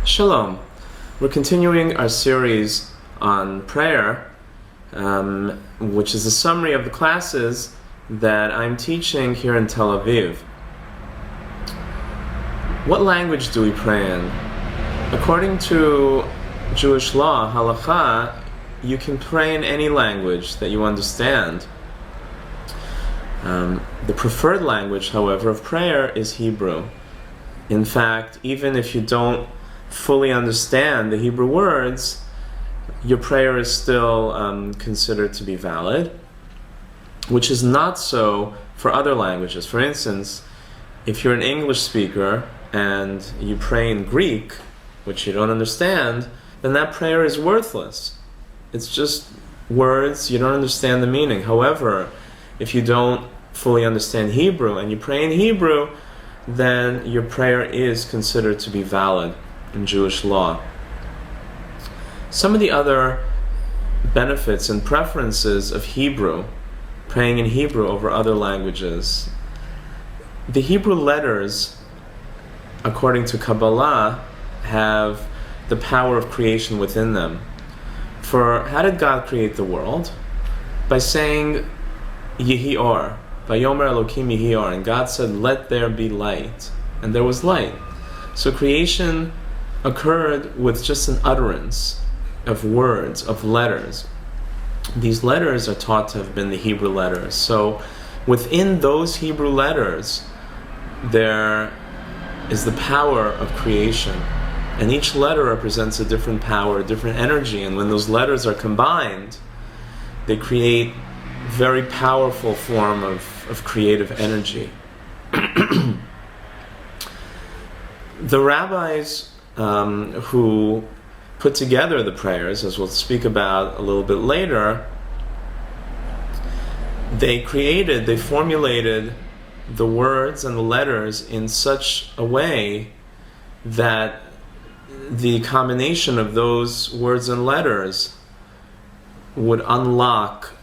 Shalom. We're continuing our series on prayer, which is a summary of the classes that I'm teaching here in Tel Aviv. What language do we pray in? According to Jewish law, halakha, you can pray in any language that you understand. The preferred language, however, of prayer is Hebrew. In fact, even if you don't fully understand the Hebrew words, your prayer is still considered to be valid, which is not so for other languages. For instance, if you're an English speaker and you pray in Greek, which you don't understand, then that prayer is worthless. It's just words, you don't understand the meaning. However, if you don't fully understand Hebrew and you pray in Hebrew, then your prayer is considered to be valid in Jewish law. Some of the other benefits and preferences of Hebrew, praying in Hebrew over other languages. The Hebrew letters, according to Kabbalah, have the power of creation within them. For how did God create the world? By saying, Yehi Or, Vayomer Elokim Yehi Or, and God said, let there be light, and there was light. So creation occurred with just an utterance of words, of letters. These letters are taught to have been the Hebrew letters. So within those Hebrew letters, there is the power of creation. And each letter represents a different power, a different energy. And when those letters are combined, they create a very powerful form of creative energy. The rabbis who put together the prayers, as we'll speak about a little bit later, they formulated the words and the letters in such a way that the combination of those words and letters would unlock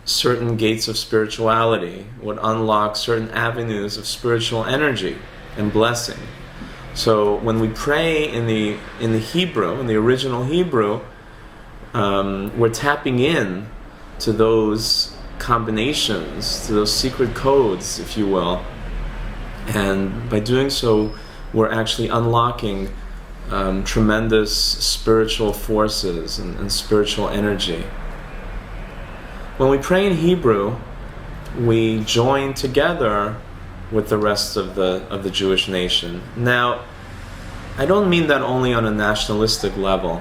certain gates of spirituality, would unlock certain avenues of spiritual energy and blessing. So when we pray in the Hebrew, in the original Hebrew, we're tapping in to those combinations, to those secret codes, if you will. And by doing so, we're actually unlocking tremendous spiritual forces and spiritual energy. When we pray in Hebrew, we join together with the rest of the Jewish nation. Now, I don't mean that only on a nationalistic level.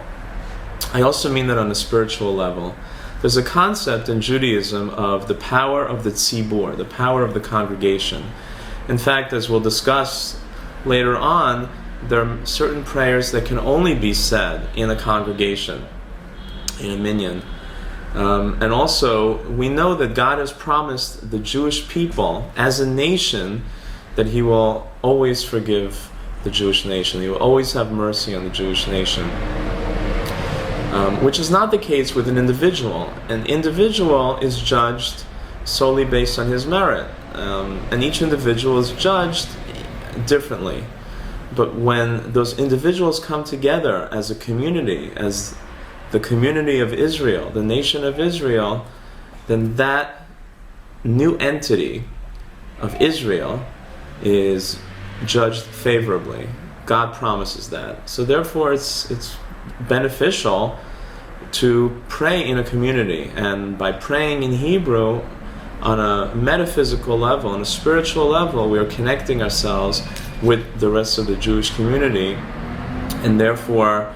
I also mean that on a spiritual level. There's a concept in Judaism of the power of the tzibur, the power of the congregation. In fact, as we'll discuss later on, there are certain prayers that can only be said in a congregation, in a minyan. And also, we know that God has promised the Jewish people, as a nation, that He will always forgive the Jewish nation. He will always have mercy on the Jewish nation. Which is not the case with an individual. An individual is judged solely based on his merit. And each individual is judged differently. But when those individuals come together as a community, as the community of Israel, the nation of Israel, then that new entity of Israel is judged favorably. God promises that. So therefore it's beneficial to pray in a community. And by praying in Hebrew on a metaphysical level, on a spiritual level, we are connecting ourselves with the rest of the Jewish community, and therefore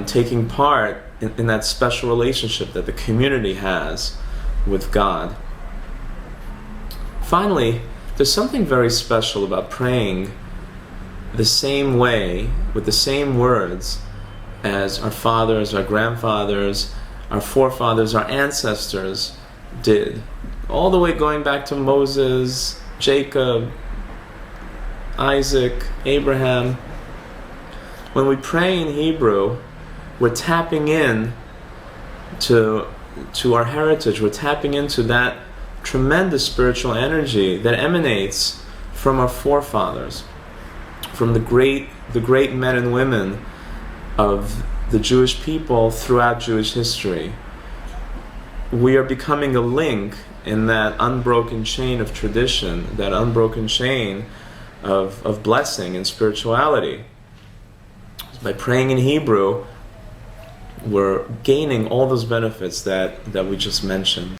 taking part in that special relationship that the community has with God. Finally, there's something very special about praying the same way, with the same words, as our fathers, our grandfathers, our forefathers, our ancestors did. All the way going back to Moses, Jacob, Isaac, Abraham. When we pray in Hebrew, we're tapping in to our heritage. We're tapping into that tremendous spiritual energy that emanates from our forefathers, from the great men and women of the Jewish people throughout Jewish history. We are becoming a link in that unbroken chain of tradition, that unbroken chain of blessing and spirituality. By praying in Hebrew, we're gaining all those benefits that we just mentioned.